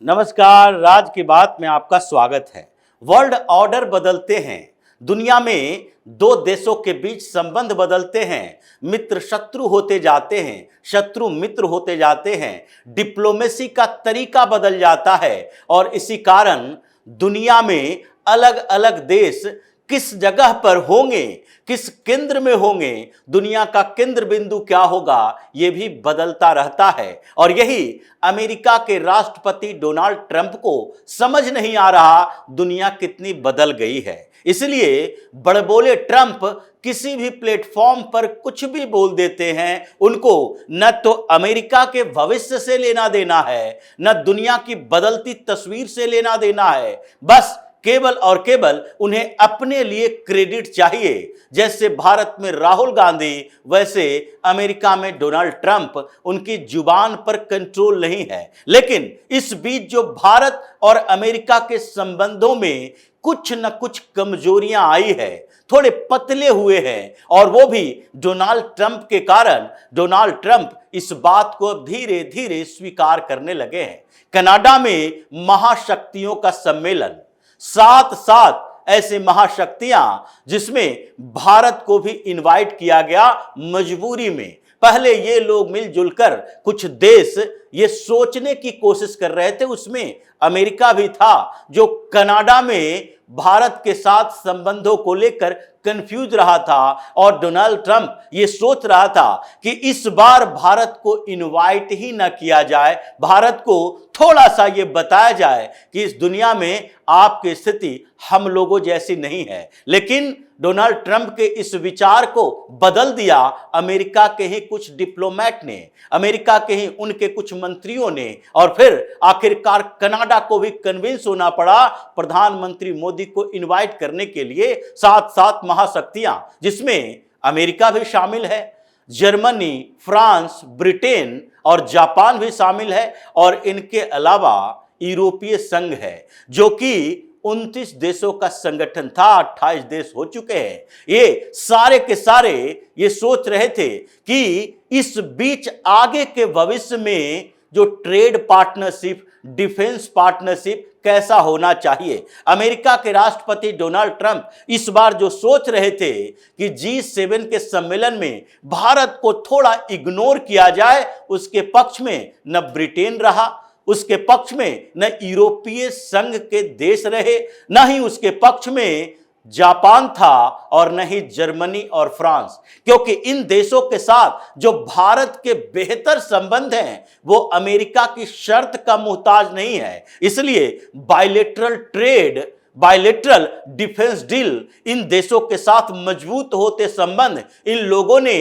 नमस्कार, राज की बात में आपका स्वागत है। वर्ल्ड ऑर्डर बदलते हैं, दुनिया में दो देशों के बीच संबंध बदलते हैं, मित्र शत्रु होते जाते हैं, शत्रु मित्र होते जाते हैं, डिप्लोमेसी का तरीका बदल जाता है और इसी कारण दुनिया में अलग अलग देश किस जगह पर होंगे, किस केंद्र में होंगे, दुनिया का केंद्र बिंदु क्या होगा, यह भी बदलता रहता है। और यही अमेरिका के राष्ट्रपति डोनाल्ड ट्रंप को समझ नहीं आ रहा दुनिया कितनी बदल गई है। इसलिए बड़बोले ट्रंप किसी भी प्लेटफॉर्म पर कुछ भी बोल देते हैं, उनको न तो अमेरिका के भविष्य से लेना देना है, न दुनिया की बदलती तस्वीर से लेना देना है। बस केवल और केवल उन्हें अपने लिए क्रेडिट चाहिए। जैसे भारत में राहुल गांधी, वैसे अमेरिका में डोनाल्ड ट्रंप, उनकी जुबान पर कंट्रोल नहीं है। लेकिन इस बीच जो भारत और अमेरिका के संबंधों में कुछ न कुछ कमजोरियां आई है, थोड़े पतले हुए हैं, और वो भी डोनाल्ड ट्रंप के कारण। डोनाल्ड ट्रंप इस बात को धीरे धीरे स्वीकार करने लगे हैं। कनाडा में महाशक्तियों का सम्मेलन, साथ साथ ऐसे महाशक्तियां जिसमें भारत को भी इनवाइट किया गया मजबूरी में। पहले ये लोग मिलजुल कर कुछ देश ये सोचने की कोशिश कर रहे थे, उसमें अमेरिका भी था, जो कनाडा में भारत के साथ संबंधों को लेकर कंफ्यूज रहा था। और डोनाल्ड ट्रंप ये सोच रहा था कि इस बार भारत को इनवाइट ही ना किया जाए, भारत को थोड़ा सा ये बताया जाए कि इस दुनिया में आपकी स्थिति हम लोगों जैसी नहीं है। लेकिन डोनाल्ड ट्रंप के इस विचार को बदल दिया अमेरिका के ही कुछ डिप्लोमेट ने, अमेरिका के ही उनके कुछ मंत्रियों ने, और फिर आखिरकार कनाडा को भी कन्विंस होना पड़ा प्रधानमंत्री मोदी को इनवाइट करने के लिए। साथ साथ महाशक्तियां जिसमें अमेरिका भी शामिल है, जर्मनी, फ्रांस, ब्रिटेन और जापान भी शामिल है, और इनके अलावा यूरोपीय संघ है, जो कि 29 देशों का संगठन था, 28 देश हो चुके हैं। ये सारे के सारे ये सोच रहे थे कि इस बीच आगे के भविष्य में जो ट्रेड पार्टनरशिप, डिफेंस पार्टनरशिप कैसा होना चाहिए। अमेरिका के राष्ट्रपति डोनाल्ड ट्रंप इस बार जो सोच रहे थे कि G7 के सम्मेलन में भारत को थोड़ा इग्नोर किया जाए, उसके पक्ष में न ब्रिटेन रहा, उसके पक्ष में न यूरोपीय संघ के देश रहे, न ही उसके पक्ष में जापान था, और न ही जर्मनी और फ्रांस। क्योंकि इन देशों के साथ जो भारत के बेहतर संबंध हैं, वो अमेरिका की शर्त का मोहताज नहीं है। इसलिए bilateral trade, bilateral defence deal, इन देशों के साथ मजबूत होते संबंध, इन लोगों ने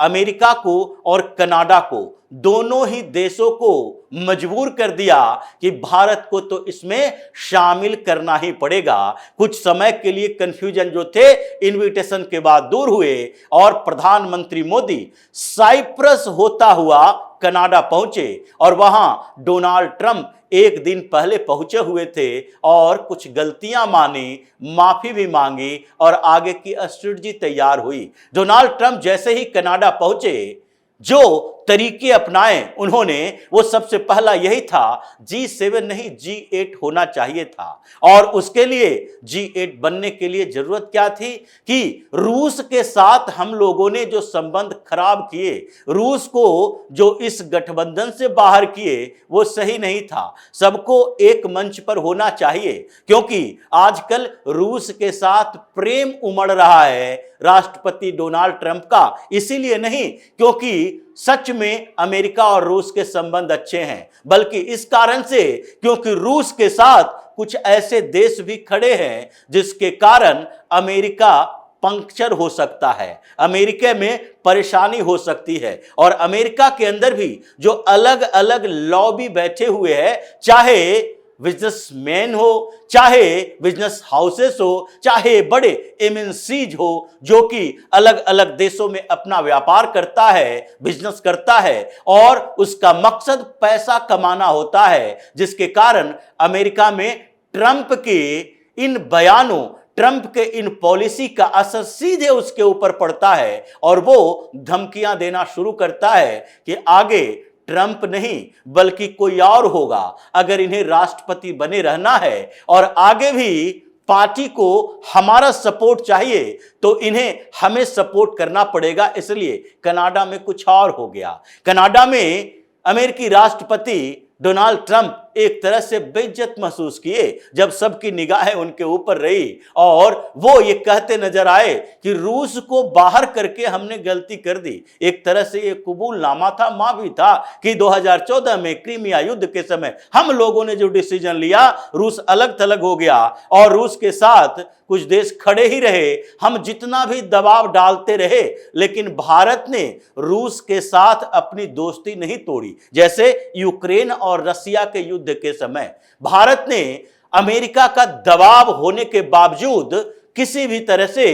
अमेरिका को और कनाडा को, दोनों ही देशों को मजबूर कर दिया कि भारत को तो इसमें शामिल करना ही पड़ेगा। कुछ समय के लिए कंफ्यूजन जो थे इनविटेशन के बाद दूर हुए, और प्रधानमंत्री मोदी साइप्रस होता हुआ कनाडा पहुंचे, और वहां डोनाल्ड ट्रंप एक दिन पहले पहुंचे हुए थे और कुछ गलतियां मानी, माफी भी मांगी, और आगे की स्ट्रेटजी तैयार हुई। डोनाल्ड ट्रंप जैसे ही कनाडा पहुंचे, जो तरीके अपनाए उन्होंने, वो सबसे पहला यही था, G7 नहीं G8 होना चाहिए था। और उसके लिए G8 बनने के लिए जरूरत क्या थी कि रूस के साथ हम लोगों ने जो संबंध खराब किए, रूस को जो इस गठबंधन से बाहर किए, वो सही नहीं था। सबको एक मंच पर होना चाहिए, क्योंकि आजकल रूस के साथ प्रेम उमड़ रहा है राष्ट्रपति डोनाल्ड ट्रंप का। इसीलिए नहीं क्योंकि सच में अमेरिका और रूस के संबंध अच्छे हैं, बल्कि इस कारण से क्योंकि रूस के साथ कुछ ऐसे देश भी खड़े हैं जिसके कारण अमेरिका पंक्चर हो सकता है, अमेरिका में परेशानी हो सकती है। और अमेरिका के अंदर भी जो अलग अलग लॉबी बैठे हुए हैं, चाहे बिजनेसमैन हो, चाहे बिजनेस हाउसेस हो, चाहे बड़े एमएनसीज हो, जो कि अलग अलग देशों में अपना व्यापार करता है, बिजनेस करता है, और उसका मकसद पैसा कमाना होता है, जिसके कारण अमेरिका में ट्रंप के इन बयानों, ट्रंप के इन पॉलिसी का असर सीधे उसके ऊपर पड़ता है, और वो धमकियां देना शुरू करता है कि आगे ट्रंप नहीं बल्कि कोई और होगा। अगर इन्हें राष्ट्रपति बने रहना है और आगे भी पार्टी को हमारा सपोर्ट चाहिए तो इन्हें हमें सपोर्ट करना पड़ेगा। इसलिए कनाडा में कुछ और हो गया। कनाडा में अमेरिकी राष्ट्रपति डोनाल्ड ट्रंप एक तरह से बेइज्जत महसूस किए जब सबकी निगाहें उनके ऊपर रही और वो ये कहते नजर आए कि रूस को बाहर करके हमने गलती कर दी। एक तरह से ये कबूलनामा था, माफी था कि 2014 में क्रीमिया युद्ध के समय हम लोगों ने जो डिसीजन लिया, रूस अलग थलग हो गया और रूस के साथ कुछ देश खड़े ही रहे। हम जितना भी दबाव डालते रहे लेकिन भारत ने रूस के साथ अपनी दोस्ती नहीं तोड़ी। जैसे यूक्रेन और रसिया के युद्ध के समय भारत ने अमेरिका का दबाव होने के बावजूद किसी भी तरह से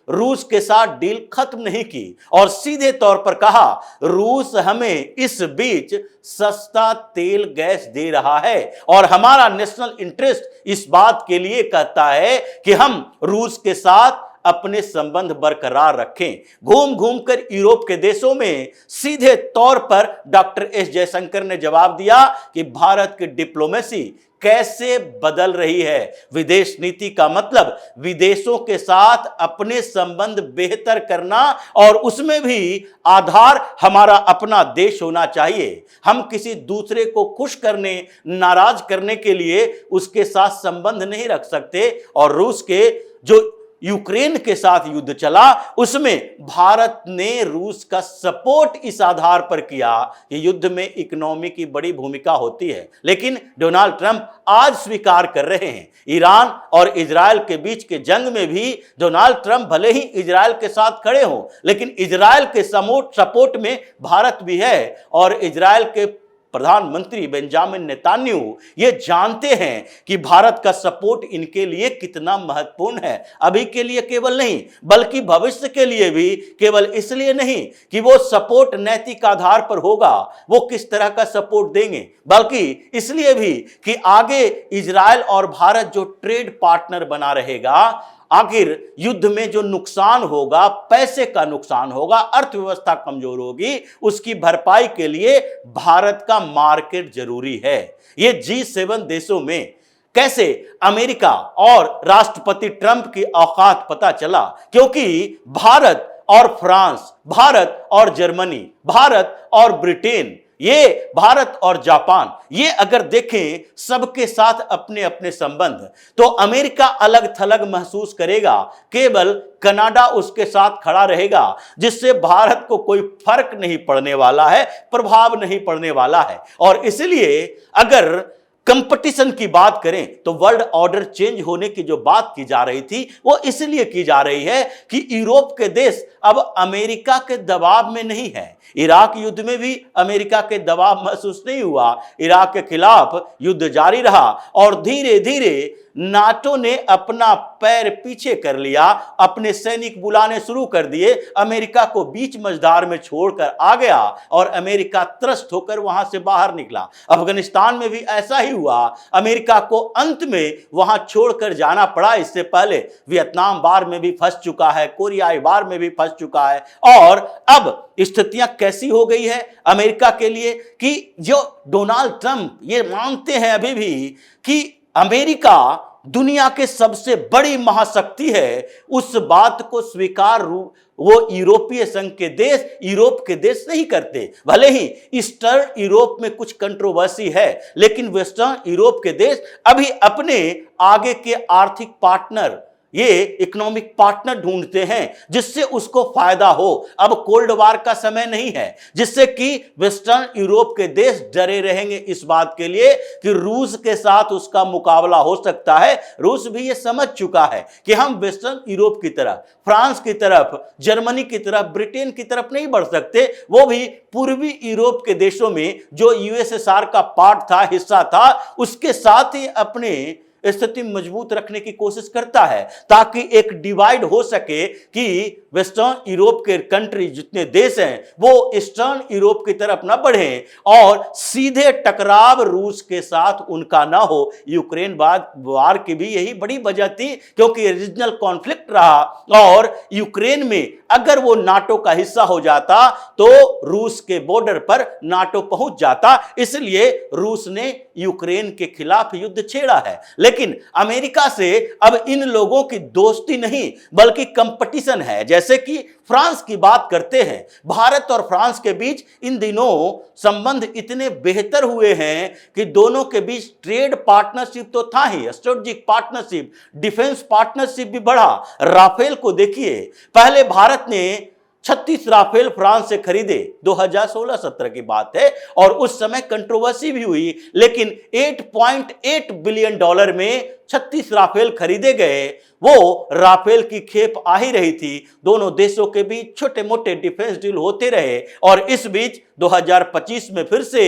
रूस के साथ डील खत्म नहीं की और सीधे तौर पर कहा रूस हमें इस बीच सस्ता तेल गैस दे रहा है और हमारा नेशनल इंटरेस्ट इस बात के लिए कहता है कि हम रूस के साथ अपने संबंध बरकरार रखें। घूम घूम कर यूरोप के देशों में सीधे तौर पर डॉक्टर एस जयशंकर ने जवाब दिया कि भारत की डिप्लोमेसी कैसे बदल रही है। विदेश नीति का मतलब विदेशों के साथ अपने संबंध बेहतर करना और उसमें भी आधार हमारा अपना देश होना चाहिए। हम किसी दूसरे को खुश करने, नाराज करने के लिए उसके साथ संबंध नहीं रख सकते। और रूस के जो यूक्रेन के साथ युद्ध चला उसमें भारत ने रूस का सपोर्ट इस आधार पर किया कि युद्ध में इकोनॉमी की बड़ी भूमिका होती है। लेकिन डोनाल्ड ट्रंप आज स्वीकार कर रहे हैं ईरान और इजराइल के बीच के जंग में भी डोनाल्ड ट्रंप भले ही इजराइल के साथ खड़े हों लेकिन इजराइल के सपोर्ट में भारत भी है। और इजराइल के प्रधानमंत्री बेंजामिन नेतान्याहू ये जानते हैं कि भारत का सपोर्ट इनके लिए कितना महत्वपूर्ण है। अभी के लिए केवल नहीं बल्कि भविष्य के लिए भी। केवल इसलिए नहीं कि वो सपोर्ट नैतिक आधार पर होगा, वो किस तरह का सपोर्ट देंगे, बल्कि इसलिए भी कि आगे इजराइल और भारत जो ट्रेड पार्टनर बना रहेगा, आखिर युद्ध में जो नुकसान होगा, पैसे का नुकसान होगा, अर्थव्यवस्था कमजोर होगी, उसकी भरपाई के लिए भारत का मार्केट जरूरी है। ये G7 देशों में कैसे अमेरिका और राष्ट्रपति ट्रंप की औकात पता चला, क्योंकि भारत और फ्रांस, भारत और जर्मनी, भारत और ब्रिटेन, ये भारत और जापान, ये अगर देखें सबके साथ अपने अपने संबंध, तो अमेरिका अलग थलग महसूस करेगा। केवल कनाडा उसके साथ खड़ा रहेगा जिससे भारत को कोई फर्क नहीं पड़ने वाला है, प्रभाव नहीं पड़ने वाला है। और इसलिए अगर कंपटीशन की बात करें तो वर्ल्ड ऑर्डर चेंज होने की जो बात की जा रही थी वो इसलिए की जा रही है कि यूरोप के देश अब अमेरिका के दबाव में नहीं है। इराक युद्ध में भी अमेरिका के दबाव महसूस नहीं हुआ। इराक के खिलाफ युद्ध जारी रहा और धीरे धीरे नाटो ने अपना पैर पीछे कर लिया, अपने सैनिक बुलाने शुरू कर दिए, अमेरिका को बीच मझधार में छोड़कर आ गया और अमेरिका त्रस्त होकर वहां से बाहर निकला। अफगानिस्तान में भी ऐसा ही हुआ, अमेरिका को अंत में वहां छोड़कर जाना पड़ा। इससे पहले वियतनाम वार में भी फंस चुका है, कोरियाई वार में भी फंस चुका है। और अब स्थितियां कैसी हो गई है अमेरिका के लिए कि जो डोनाल्ड ट्रंप ये मानते हैं अभी भी कि अमेरिका दुनिया के सबसे बड़ी महाशक्ति है, उस बात को स्वीकार वो यूरोपीय संघ के देश, यूरोप के देश नहीं करते। भले ही ईस्टर्न यूरोप में कुछ कंट्रोवर्सी है लेकिन वेस्टर्न यूरोप के देश अभी अपने आगे के आर्थिक पार्टनर, ये इकोनॉमिक पार्टनर ढूंढते हैं जिससे उसको फायदा हो। अब कोल्ड वार का समय नहीं है जिससे कि वेस्टर्न यूरोप के देश डरे रहेंगे इस बात के लिए कि रूस के साथ उसका मुकाबला हो सकता है। रूस भी ये समझ चुका है कि हम वेस्टर्न यूरोप की तरफ, फ्रांस की तरफ, जर्मनी की तरफ, ब्रिटेन की तरफ नहीं बढ़ सकते। वो भी पूर्वी यूरोप के देशों में जो यूएसएसआर का पार्ट था, हिस्सा था, उसके साथ ही अपने स्थिति मजबूत रखने की कोशिश करता है ताकि एक डिवाइड हो सके कि वेस्टर्न यूरोप के कंट्री जितने देश हैं वो ईस्टर्न यूरोप की तरफ ना बढ़े और सीधे टकराव रूस के साथ उनका ना हो। यूक्रेन वार की भी यही बड़ी वजह थी क्योंकि रीजनल कॉन्फ्लिक्ट रहा और यूक्रेन में अगर वो नाटो का हिस्सा हो जाता तो रूस के बॉर्डर पर नाटो पहुंच जाता, इसलिए रूस ने यूक्रेन के खिलाफ युद्ध छेड़ा है। लेकिन अमेरिका से अब इन लोगों की दोस्ती नहीं बल्कि कंपटीशन है। जैसे कि फ्रांस की बात करते हैं, भारत और फ्रांस के बीच इन दिनों संबंध इतने बेहतर हुए हैं कि दोनों के बीच ट्रेड पार्टनरशिप तो था ही, स्ट्रेटेजिक पार्टनरशिप, डिफेंस पार्टनरशिप भी बढ़ा। राफेल को देखिए, पहले भारत ने 36 राफेल फ्रांस से खरीदे, 2016-17 की बात है, और उस समय कंट्रोवर्सी भी हुई, लेकिन $8.8 बिलियन में 36 राफेल खरीदे गए। वो राफेल की खेप आ ही रही थी, दोनों देशों के बीच छोटे मोटे डिफेंस डील होते रहे और इस बीच 2025 में फिर से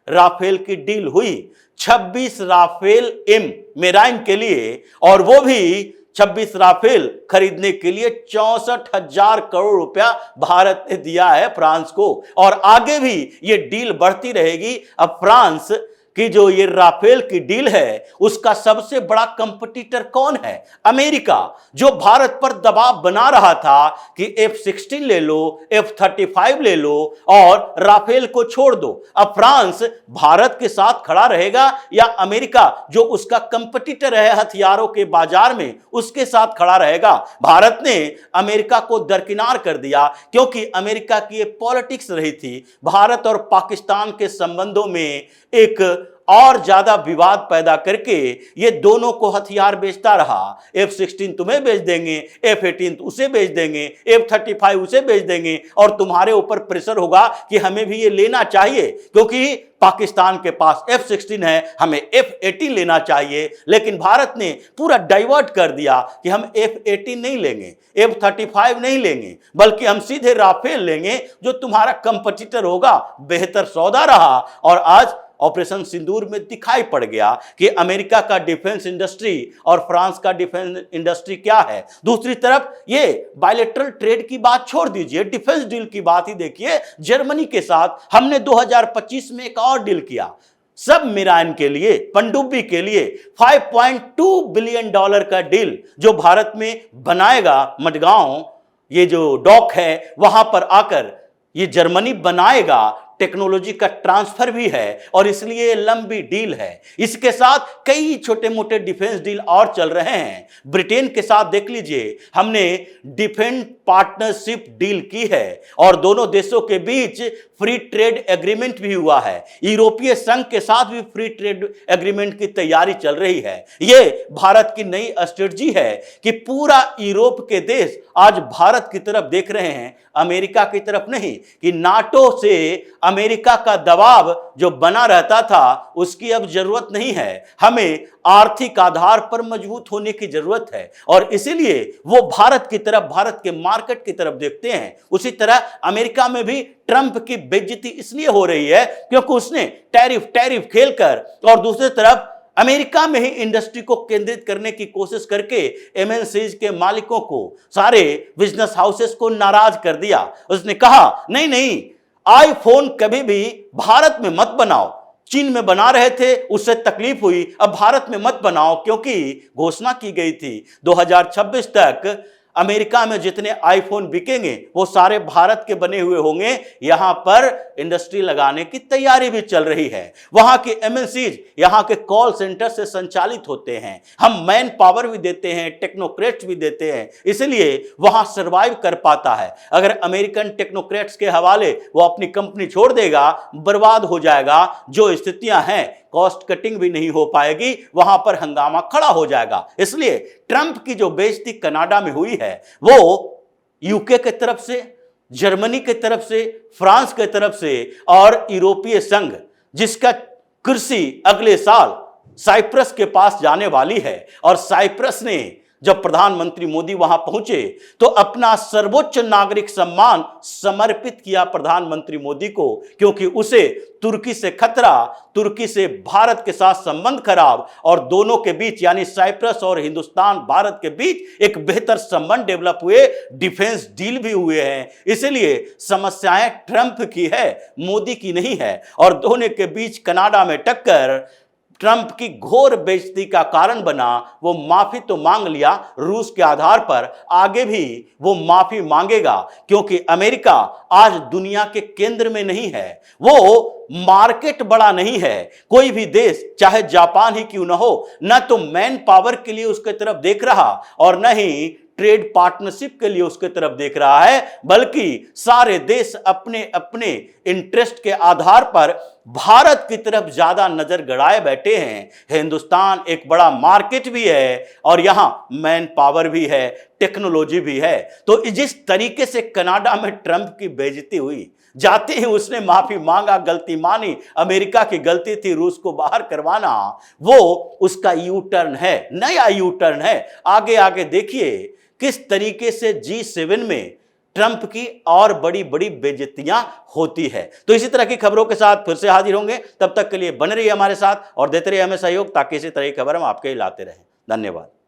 राफेल की डील हुई 26 राफेल एम मेराइन के लिए, और वो भी 26 राफेल खरीदने के लिए 64,000 करोड़ रुपया भारत ने दिया है फ्रांस को, और आगे भी ये डील बढ़ती रहेगी। अब फ्रांस कि जो ये राफेल की डील है उसका सबसे बड़ा कंपटीटर कौन है? अमेरिका, जो भारत पर दबाव बना रहा था कि F-16 ले लो, F-35 ले लो और राफेल को छोड़ दो। अब फ्रांस भारत के साथ खड़ा रहेगा या अमेरिका जो उसका कंपटीटर है हथियारों के बाजार में उसके साथ खड़ा रहेगा? भारत ने अमेरिका को दरकिनार कर दिया क्योंकि अमेरिका की ये पॉलिटिक्स रही थी। भारत और पाकिस्तान के संबंधों में एक और ज्यादा विवाद पैदा करके ये दोनों को हथियार बेचता रहा। F-16 तुम्हें बेच देंगे, F-18 उसे बेच देंगे, F-35 उसे बेच देंगे, और तुम्हारे ऊपर प्रेशर होगा कि हमें भी ये लेना चाहिए क्योंकि पाकिस्तान के पास F-16 है, हमें F-18 लेना चाहिए। लेकिन भारत ने पूरा डाइवर्ट कर दिया कि हम F-18 नहीं लेंगे, F-35 नहीं लेंगे, बल्कि हम सीधे राफेल लेंगे जो तुम्हारा कंपटीटर होगा। बेहतर सौदा रहा और आज ऑपरेशन सिंदूर में दिखाई पड़ गया कि अमेरिका का डिफेंस इंडस्ट्री और फ्रांस का डिफेंस इंडस्ट्री क्या है। दूसरी तरफ ये बायलैटरल ट्रेड की बात छोड़ दीजिए, डिफेंस डील की बात ही देखिए। जर्मनी के साथ हमने 2025 में एक और डील किया, सब मिराइन के लिए, पनडुब्बी के लिए $5.2 बिलियन का डील जो भारत में बनाएगा। मडगांव ये जो डॉक है वहां पर आकर ये जर्मनी बनाएगा। टेक्नोलॉजी का ट्रांसफर भी है और इसलिए लंबी डील है। इसके साथ कई छोटे मोटे डिफेंस डील और चल रहे हैं। ब्रिटेन के साथ देख लीजिए, हमने डिफेंस पार्टनरशिप डील की है और दोनों देशों के बीच फ्री ट्रेड एग्रीमेंट भी हुआ है। यूरोपीय संघ के साथ भी फ्री ट्रेड एग्रीमेंट की तैयारी चल रही है। यह भारत की नई स्ट्रेटजी है कि पूरा यूरोप के देश आज भारत की तरफ देख रहे हैं, अमेरिका की तरफ नहीं, कि नाटो से अमेरिका का दबाव जो बना रहता था उसकी अब जरूरत नहीं है। हमें आर्थिक आधार पर मजबूत होने की जरूरत है और इसीलिए वो भारत की तरफ, भारत के मार्केट की तरफ देखते हैं। उसी तरह अमेरिका में भी ट्रंप की बेइज्जती इसलिए हो रही है क्योंकि उसने टैरिफ खेलकर और दूसरी तरफ अमेरिका में ही इंडस्ट्री को केंद्रित करने की कोशिश करके एमएनसीज के मालिकों को, सारे बिजनेस हाउसेस को नाराज कर दिया। उसने कहा नहीं नहीं, आईफोन कभी भी भारत में मत बनाओ। चीन में बना रहे थे, उससे तकलीफ हुई, अब भारत में मत बनाओ, क्योंकि घोषणा की गई थी 2026 तक अमेरिका में जितने आईफोन बिकेंगे वो सारे भारत के बने हुए होंगे। यहां पर इंडस्ट्री लगाने की तैयारी भी चल रही है। वहां के एमएनसीज यहां के कॉल सेंटर से संचालित होते हैं। हम मैन पावर भी देते हैं, टेक्नोक्रेट्स भी देते हैं, इसलिए वहां सरवाइव कर पाता है। अगर अमेरिकन टेक्नोक्रेट्स के हवाले वो अपनी कंपनी छोड़ देगा, बर्बाद हो जाएगा। जो स्थितियां हैं, कॉस्ट कटिंग भी नहीं हो पाएगी, वहां पर हंगामा खड़ा हो जाएगा। इसलिए ट्रंप की जो बेइज्जती कनाडा में हुई है वो यूके की तरफ से, जर्मनी की तरफ से, फ्रांस की तरफ से और यूरोपीय संघ जिसका कृषि अगले साल साइप्रस के पास जाने वाली है और साइप्रस ने जब प्रधानमंत्री मोदी वहां पहुंचे तो अपना सर्वोच्च नागरिक सम्मान समर्पित किया प्रधानमंत्री मोदी को, क्योंकि उसे तुर्की से खतरा, तुर्की से भारत के साथ संबंध खराब और दोनों के बीच यानी साइप्रस और हिंदुस्तान भारत के बीच एक बेहतर संबंध डेवलप हुए, डिफेंस डील भी हुए हैं। इसलिए समस्याएं ट्रंप की है, मोदी की नहीं है। और दोनों के बीच कनाडा में टक्कर ट्रंप की घोर बेइज्जती का कारण बना। वो माफी तो मांग लिया रूस के आधार पर, आगे भी वो माफी मांगेगा, क्योंकि अमेरिका आज दुनिया के केंद्र में नहीं है, वो मार्केट बड़ा नहीं है। कोई भी देश चाहे जापान ही क्यों ना हो, न तो मैन पावर के लिए उसके तरफ देख रहा और न ही ट्रेड पार्टनरशिप के लिए उसके तरफ देख रहा है, बल्कि सारे देश अपने अपने इंटरेस्ट के आधार पर भारत की तरफ ज्यादा नजर गड़ाए बैठे हैं। हिंदुस्तान एक बड़ा मार्केट भी है और यहां मैन पावर भी है, टेक्नोलॉजी भी है। तो जिस तरीके से कनाडा में ट्रंप की बेइज्जती हुई, जाते ही उसने माफी मांगा, गलती मानी, अमेरिका की गलती थी रूस को बाहर करवाना, वो उसका यू टर्न है, नया यू टर्न है। आगे आगे देखिए किस तरीके से G7 में ट्रंप की और बड़ी बड़ी बेइज्जतियां होती है। तो इसी तरह की खबरों के साथ फिर से हाजिर होंगे, तब तक के लिए बने रहिए हमारे साथ और देते रहिए हमें सहयोग, ताकि इसी तरह की खबर हम आपके लिए लाते रहें। धन्यवाद।